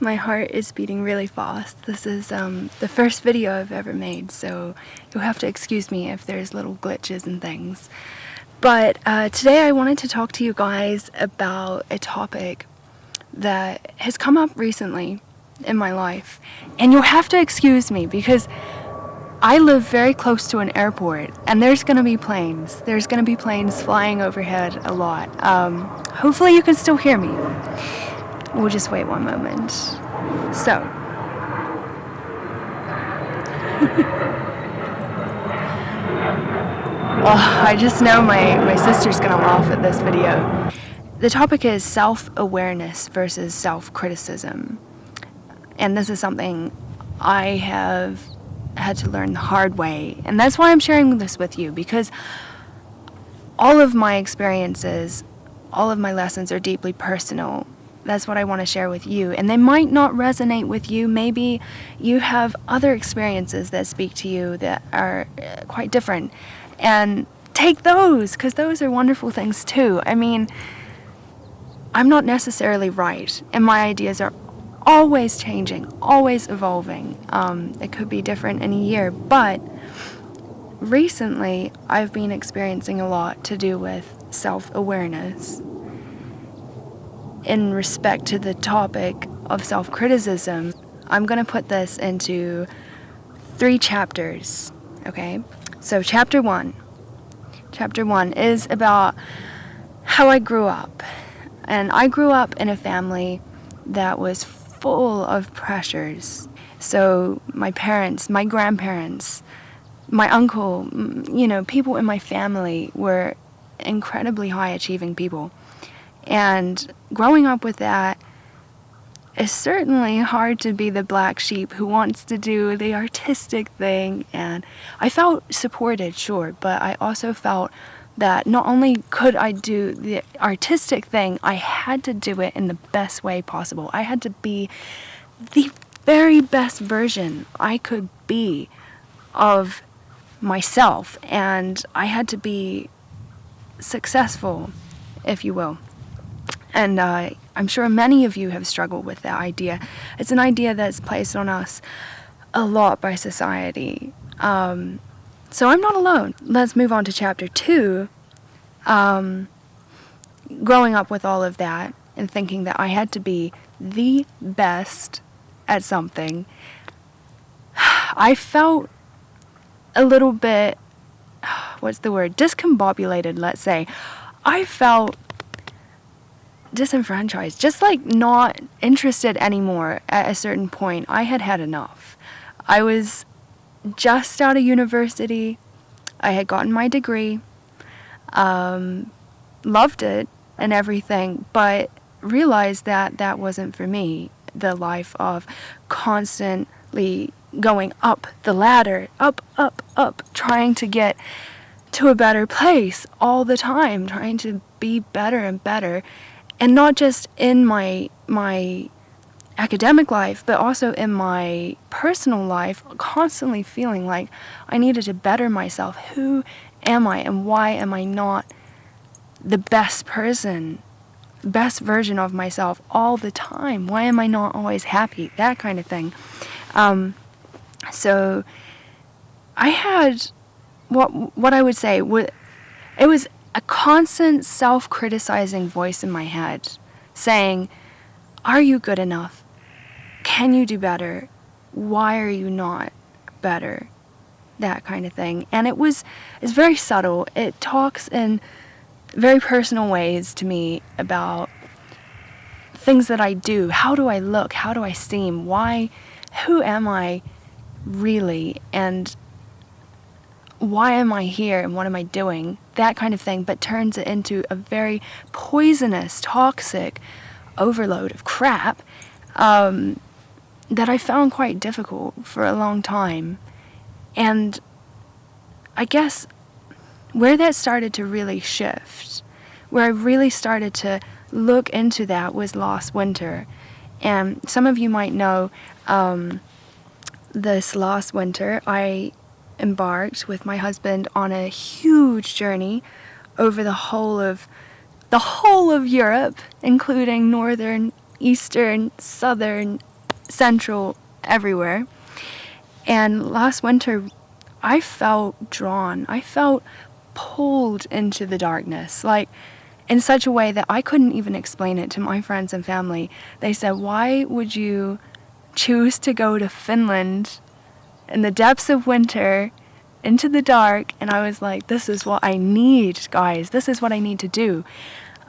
My heart is beating really fast. This is the first video I've ever made, so you'll have to excuse me if there's little glitches and things. But today I wanted to talk to you guys about a topic that has come up recently in my life. And you'll have to excuse me because I live very close to an airport, and there's going to be planes. There's going to be planes flying overhead a lot. Hopefully you can still hear me. We'll just wait one moment. So, I just know my sister's gonna laugh at this video. The topic is self-awareness versus self-criticism. And this is something I have had to learn the hard way. And that's why I'm sharing this with you, because all of my experiences, all of my lessons are deeply personal. That's what I want to share with you. And they might not resonate with you. Maybe you have other experiences that speak to you that are quite different. And take those, because those are wonderful things too. I mean, I'm not necessarily right. And my ideas are always changing, always evolving. It could be different in a year. But recently, I've been experiencing a lot to do with self-awareness. In respect to the topic of self-criticism, I'm going to put this into 3 chapters, okay? So chapter 1 is about how I grew up. And I grew up in a family that was full of pressures. So my parents, my grandparents, my uncle, people in my family were incredibly high-achieving people. And growing up with that, it's certainly hard to be the black sheep who wants to do the artistic thing. And I felt supported, sure, but I also felt that not only could I do the artistic thing, I had to do it in the best way possible. I had to be the very best version I could be of myself, and I had to be successful, if you will. And I'm sure many of you have struggled with that idea. It's an idea that's placed on us a lot by society. So I'm not alone. Let's move on to chapter 2. Growing up with all of that and thinking that I had to be the best at something, I felt a little bit, discombobulated, let's say. I felt disenfranchised, just like not interested anymore at a certain point. I had had enough. I was just out of university. I had gotten my degree, loved it and everything, but realized that that wasn't for me. The life of constantly going up the ladder, up, trying to get to a better place all the time, trying to be better and better. And not just in my academic life, but also in my personal life, constantly feeling like I needed to better myself. Who am I, and why am I not the best person, best version of myself all the time? Why am I not always happy? That kind of thing. So I had what I would say, it was a constant self-criticizing voice in my head saying, are you good enough? Can you do better? Why are you not better? That kind of thing. And it's very subtle. It talks in very personal ways to me about things that I do. How do I look? How do I seem? Who am I really? And why am I here and what am I doing? That kind of thing, but turns it into a very poisonous, toxic overload of crap that I found quite difficult for a long time. And I guess where that started to really shift, where I really started to look into that, was last winter. And some of you might know this last winter I embarked with my husband on a huge journey over the whole of Europe, including northern, eastern, southern, central, everywhere. And last winter, I felt drawn. I felt pulled into the darkness, like in such a way that I couldn't even explain it to my friends and family. They said, "Why would you choose to go to Finland in the depths of winter into the dark?" And I was like, this is what I need, guys. This is what I need to do.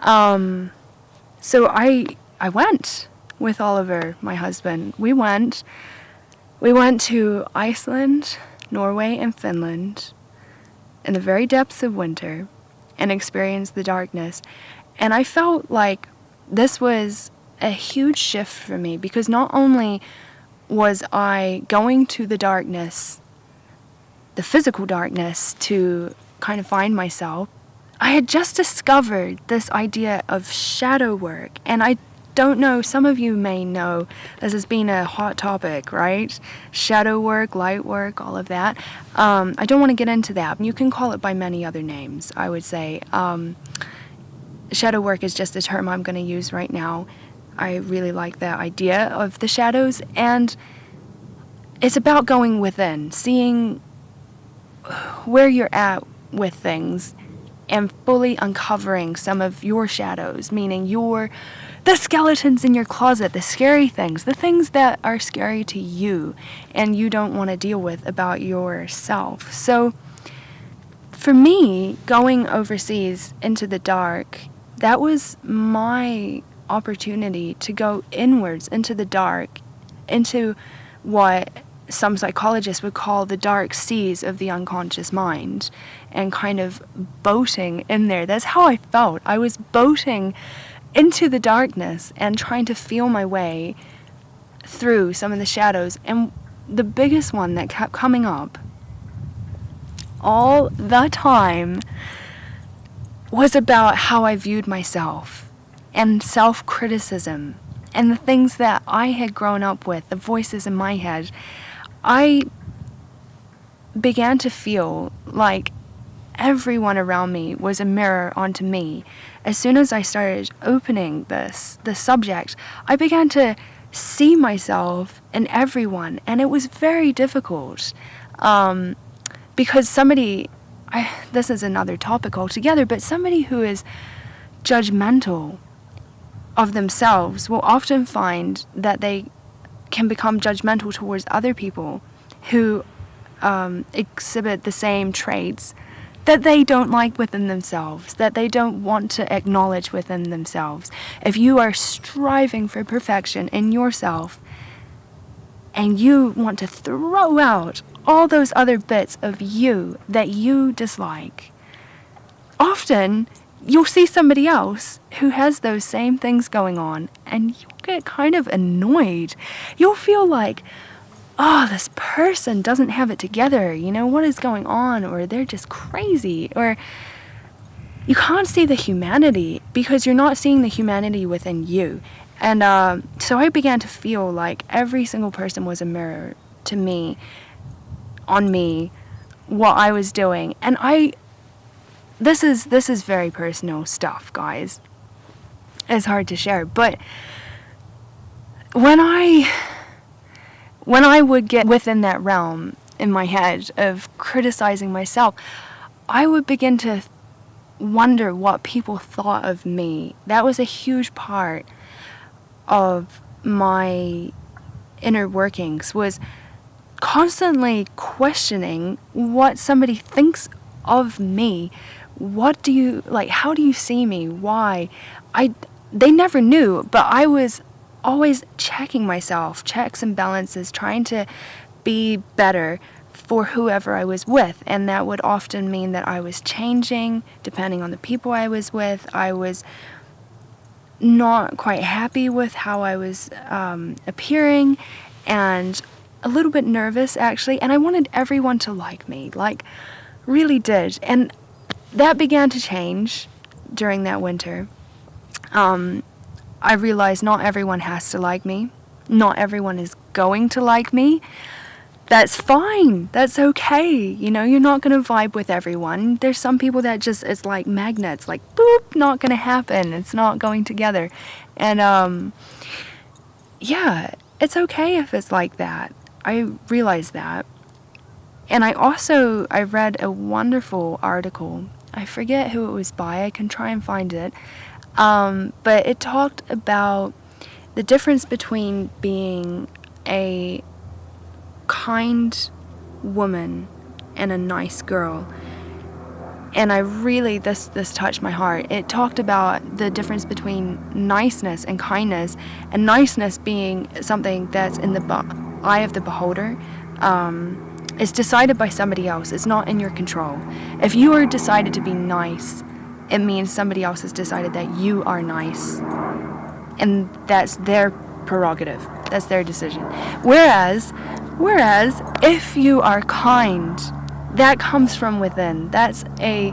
So I went with Oliver, my husband. We went to Iceland, Norway, and Finland in the very depths of winter and experienced the darkness. And I felt like this was a huge shift for me, because not only was I going to the darkness, the physical darkness, to kind of find myself, I had just discovered this idea of shadow work. And I don't know, some of you may know this has been a hot topic, right? Shadow work, light work, all of that. I don't want to get into that. You can call it by many other names, I would say. Shadow work is just a term I'm going to use right now. I really like the idea of the shadows, and it's about going within, seeing where you're at with things, and fully uncovering some of your shadows, meaning the skeletons in your closet, the scary things, the things that are scary to you and you don't want to deal with about yourself. So for me, going overseas into the dark, that was my opportunity to go inwards into the dark, into what some psychologists would call the dark seas of the unconscious mind, and kind of boating in there. That's how I felt. I was boating into the darkness and trying to feel my way through some of the shadows. And the biggest one that kept coming up all the time was about how I viewed myself and self-criticism and the things that I had grown up with, the voices in my head. I began to feel like everyone around me was a mirror onto me. As soon as I started opening the subject, I began to see myself in everyone, and it was very difficult. Because this is another topic altogether, but somebody who is judgmental of themselves will often find that they can become judgmental towards other people who exhibit the same traits that they don't like within themselves, that they don't want to acknowledge within themselves. If you are striving for perfection in yourself and you want to throw out all those other bits of you that you dislike, often you'll see somebody else who has those same things going on, and you'll get kind of annoyed. You'll feel like, oh, this person doesn't have it together, what is going on? Or they're just crazy. Or you can't see the humanity because you're not seeing the humanity within you. And so I began to feel like every single person was a mirror to me, on me, what I was doing. And this is very personal stuff, guys. It's hard to share, but when I would get within that realm in my head of criticizing myself, I would begin to wonder what people thought of me. That was a huge part of my inner workings, was constantly questioning what somebody thinks of me. What do you, how do you see me? Why? They never knew, but I was always checking myself, checks and balances, trying to be better for whoever I was with. And that would often mean that I was changing depending on the people I was with. I was not quite happy with how I was appearing, and a little bit nervous, actually. And I wanted everyone to like me, really did. And that began to change during that winter. I realized not everyone has to like me. Not everyone is going to like me. That's fine. That's okay. You're not going to vibe with everyone. There's some people that just, it's like magnets, boop, not going to happen. It's not going together. And, it's okay if it's like that. I realize that. And I read a wonderful article. I forget who it was by. I can try and find it. But it talked about the difference between being a kind woman and a nice girl. And I really, this touched my heart. It talked about the difference between niceness and kindness, and niceness being something that's in the eye of the beholder. It's decided by somebody else. It's not in your control. If you are decided to be nice, it means somebody else has decided that you are nice. And that's their prerogative. That's their decision. Whereas if you are kind, that comes from within. That's a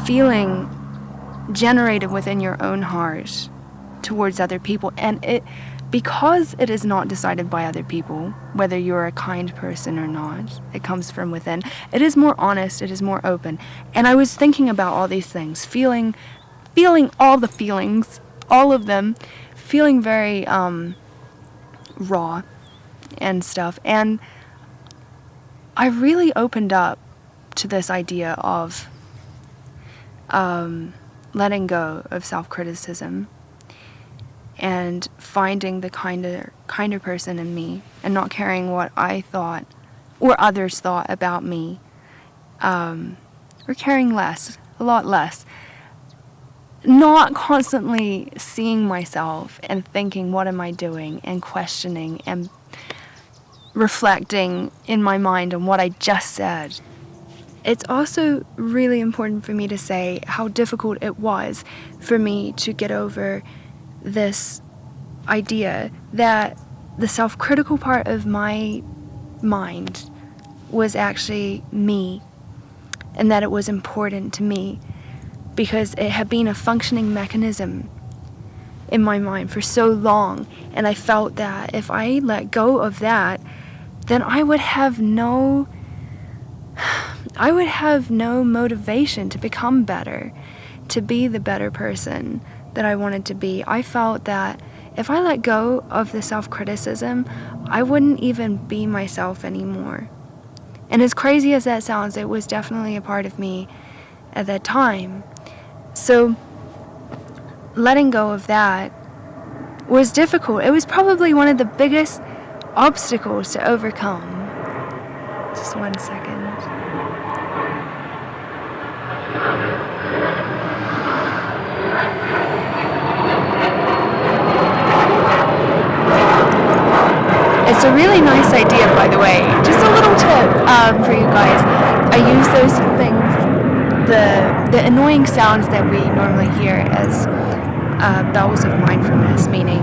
feeling generated within your own heart towards other people. And because it is not decided by other people, whether you're a kind person or not, it comes from within. It is more honest, it is more open. And I was thinking about all these things, feeling all the feelings, all of them, feeling very raw and stuff. And I really opened up to this idea of letting go of self-criticism and finding the kinder person in me, and not caring what I thought or others thought about me, or caring less, a lot less. Not constantly seeing myself and thinking, what am I doing, and questioning and reflecting in my mind on what I just said. It's also really important for me to say how difficult it was for me to get over this idea that the self-critical part of my mind was actually me, and that it was important to me because it had been a functioning mechanism in my mind for so long. And I felt that if I let go of that, then I would have no motivation to become better, to be the better person that I wanted to be. I felt that if I let go of the self-criticism, I wouldn't even be myself anymore. And as crazy as that sounds, it was definitely a part of me at that time. So letting go of that was difficult. It was probably one of the biggest obstacles to overcome. Just 1 second. It's a really nice idea, by the way. Just a little tip for you guys. I use those things, the annoying sounds that we normally hear as bells of mindfulness, meaning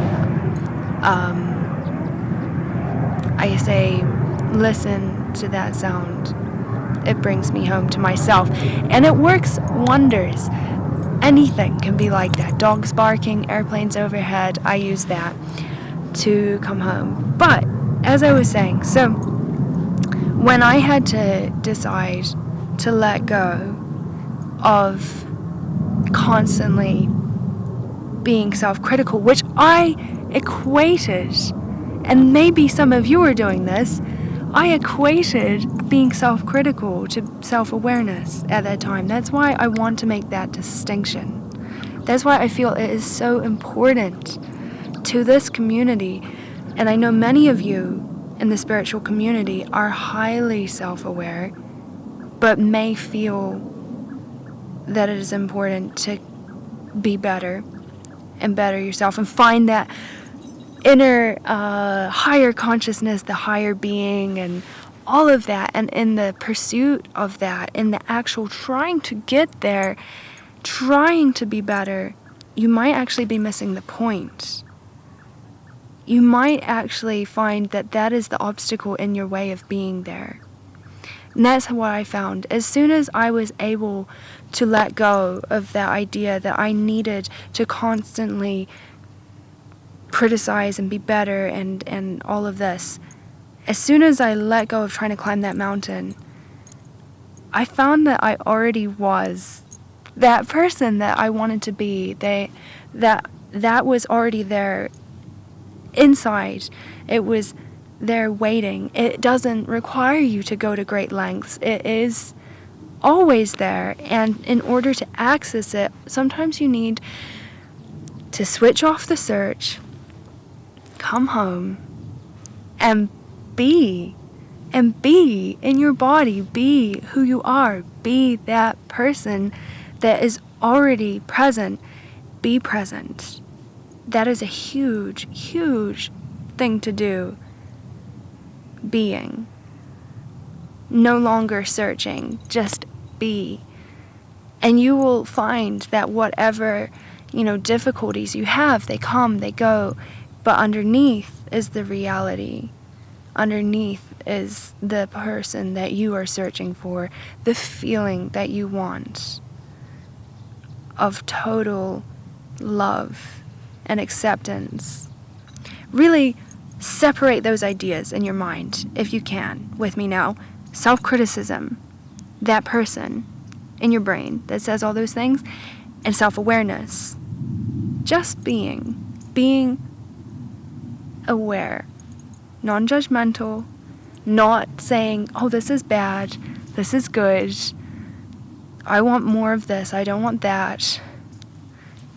I say, listen to that sound. It brings me home to myself. And it works wonders. Anything can be like that. Dogs barking, airplanes overhead. I use that to come home. But as I was saying, so when I had to decide to let go of constantly being self-critical, which I equated, and maybe some of you are doing this, I equated being self-critical to self-awareness at that time. That's why I want to make that distinction. That's why I feel it is so important to this community. And I know many of you in the spiritual community are highly self-aware, but may feel that it is important to be better and better yourself and find that inner higher consciousness, the higher being, and all of that. And in the pursuit of that, in the actual trying to get there, trying to be better, you might actually be missing the point. You might actually find that that is the obstacle in your way of being there. And that's what I found. As soon as I was able to let go of that idea that I needed to constantly criticize and be better and all of this, as soon as I let go of trying to climb that mountain, I found that I already was that person that I wanted to be. That was already there inside. It was there waiting. It doesn't require you to go to great lengths. It is always there. And in order to access it, sometimes you need to switch off the search, come home, and be in your body. Be who you are. Be that person that is already present. Be present. That is a huge, huge thing to do. Being. No longer searching. Just be. And you will find that whatever, difficulties you have, they come, they go. But underneath is the reality. Underneath is the person that you are searching for. The feeling that you want of total love and acceptance. Really separate those ideas in your mind, if you can, with me now. Self-criticism, that person in your brain that says all those things, and self-awareness. Just being aware, non-judgmental, not saying, oh, this is bad, this is good, I want more of this, I don't want that.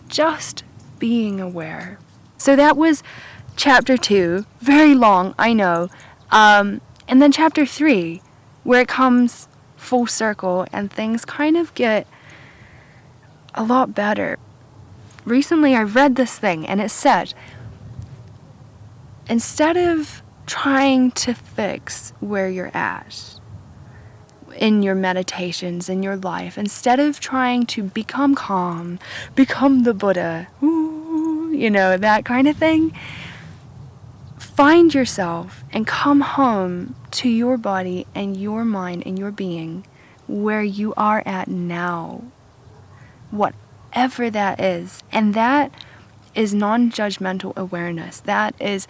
Just being aware. So that was chapter 2, very long, I know. And then chapter 3, where it comes full circle and things kind of get a lot better. Recently I read this thing and it said, instead of trying to fix where you're at in your meditations, in your life, instead of trying to become calm, become the Buddha, that kind of thing, find yourself and come home to your body and your mind and your being where you are at now, whatever that is. And that is non-judgmental awareness. That is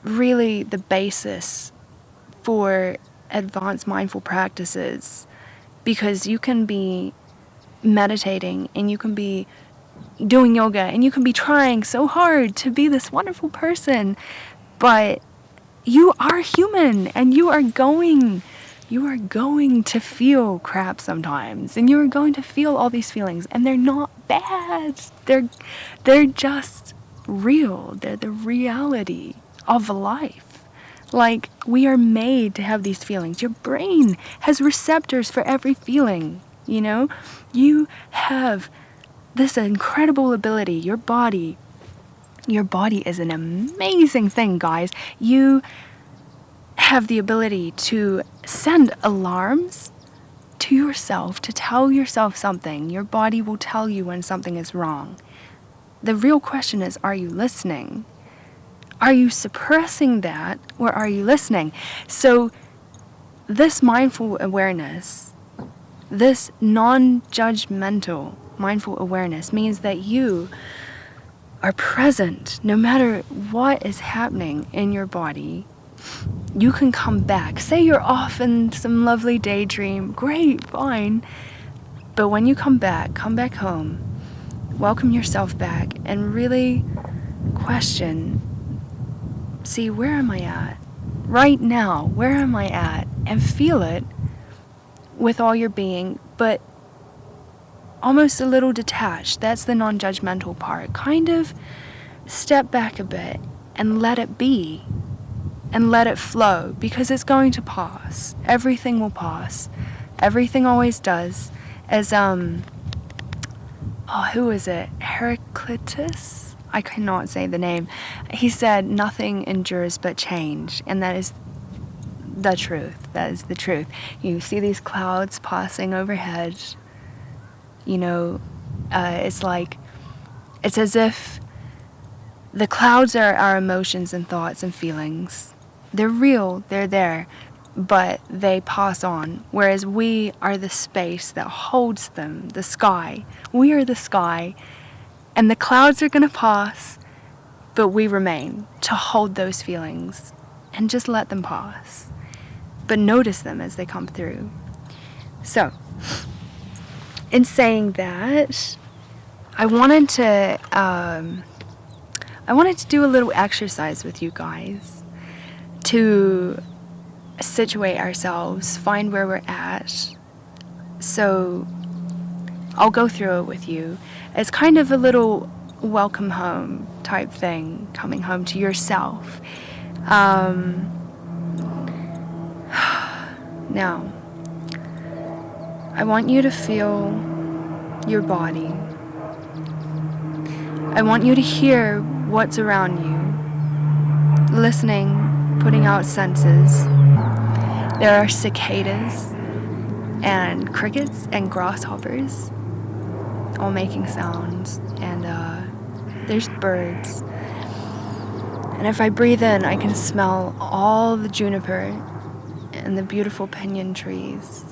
really the basis for advanced mindful practices, because you can be meditating and you can be doing yoga and you can be trying so hard to be this wonderful person, but you are human and you are going to feel crap sometimes, and you are going to feel all these feelings, and they're not bad. They're just real. They're the reality of life. Like, we are made to have these feelings. Your brain has receptors for every feeling, You have this incredible ability. Your body is an amazing thing, guys. You have the ability to send alarms to yourself, to tell yourself something. Your body will tell you when something is wrong. The real question is, are you listening? Are you suppressing that, or are you listening? So this mindful awareness, this non-judgmental mindful awareness means that you are present no matter what is happening in your body. You can come back. Say you're off in some lovely daydream. Great, fine. But when you come back home, welcome yourself back and really question, see, where am I at? Right now, where am I at? And feel it with all your being, but almost a little detached. That's the non-judgmental part. Kind of step back a bit and let it be and let it flow, because it's going to pass. Everything will pass. Everything always does. As who is it? Heraclitus? I cannot say the name. He said, nothing endures but change, and that is the truth. That is the truth. You see these clouds passing overhead. It's as if the clouds are our emotions and thoughts and feelings. They're real, they're there, but they pass on, whereas we are the space that holds them, the sky. We are the sky, and the clouds are going to pass, but we remain to hold those feelings and just let them pass, but notice them as they come through. So, in saying that, I wanted I wanted to do a little exercise with you guys to situate ourselves, find where we're at. So I'll go through it with you. It's kind of a little welcome home type thing, coming home to yourself. Now, I want you to feel your body. I want you to hear what's around you, listening, putting out senses. There are cicadas and crickets and grasshoppers all making sounds, and there's birds. And if I breathe in, I can smell all the juniper and the beautiful pinyon trees.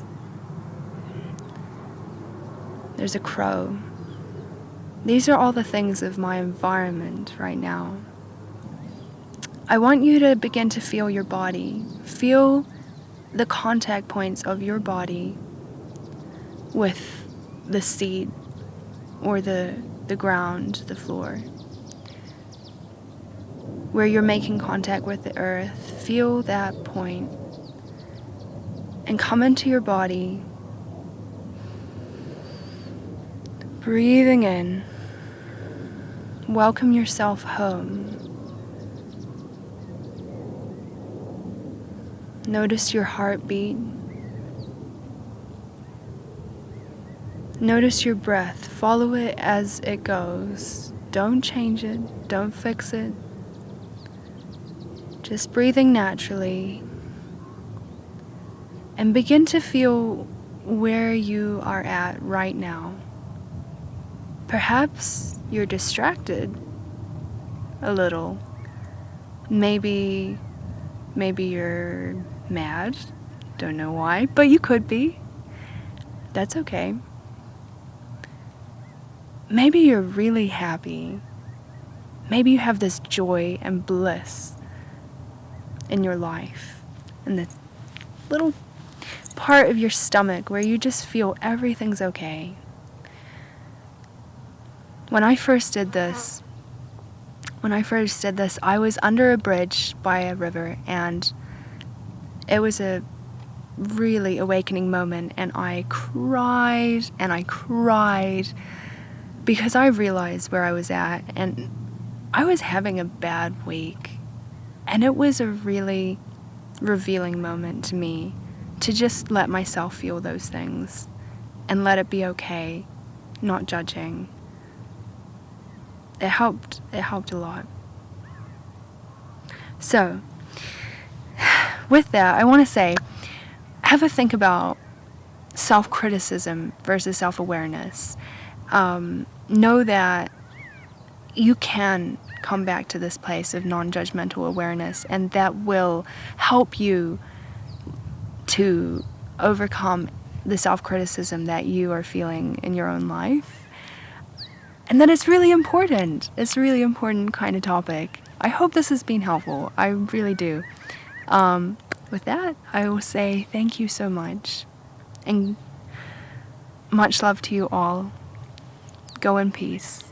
There's a crow. These are all the things of my environment right now. I want you to begin to feel your body. Feel the contact points of your body with the seat or the ground, the floor. Where you're making contact with the earth, feel that point and come into your body, breathing in. Welcome yourself home. Notice your heartbeat. Notice your breath. Follow it as it goes. Don't change it. Don't fix it. Just breathing naturally. And begin to feel where you are at right now. Perhaps you're distracted a little. Maybe you're mad. Don't know why, but you could be. That's okay. Maybe you're really happy. Maybe you have this joy and bliss in your life, in the little part of your stomach where you just feel everything's okay. When I first did this, I was under a bridge by a river, and it was a really awakening moment, and I cried because I realized where I was at, and I was having a bad week, and it was a really revealing moment to me to just let myself feel those things and let it be okay, not judging. It helped a lot. So, with that, I want to say, have a think about self-criticism versus self-awareness. Know that you can come back to this place of non-judgmental awareness, and that will help you to overcome the self-criticism that you are feeling in your own life. And that it's really important. It's a really important kind of topic. I hope this has been helpful. I really do. With that, I will say thank you so much. And much love to you all. Go in peace.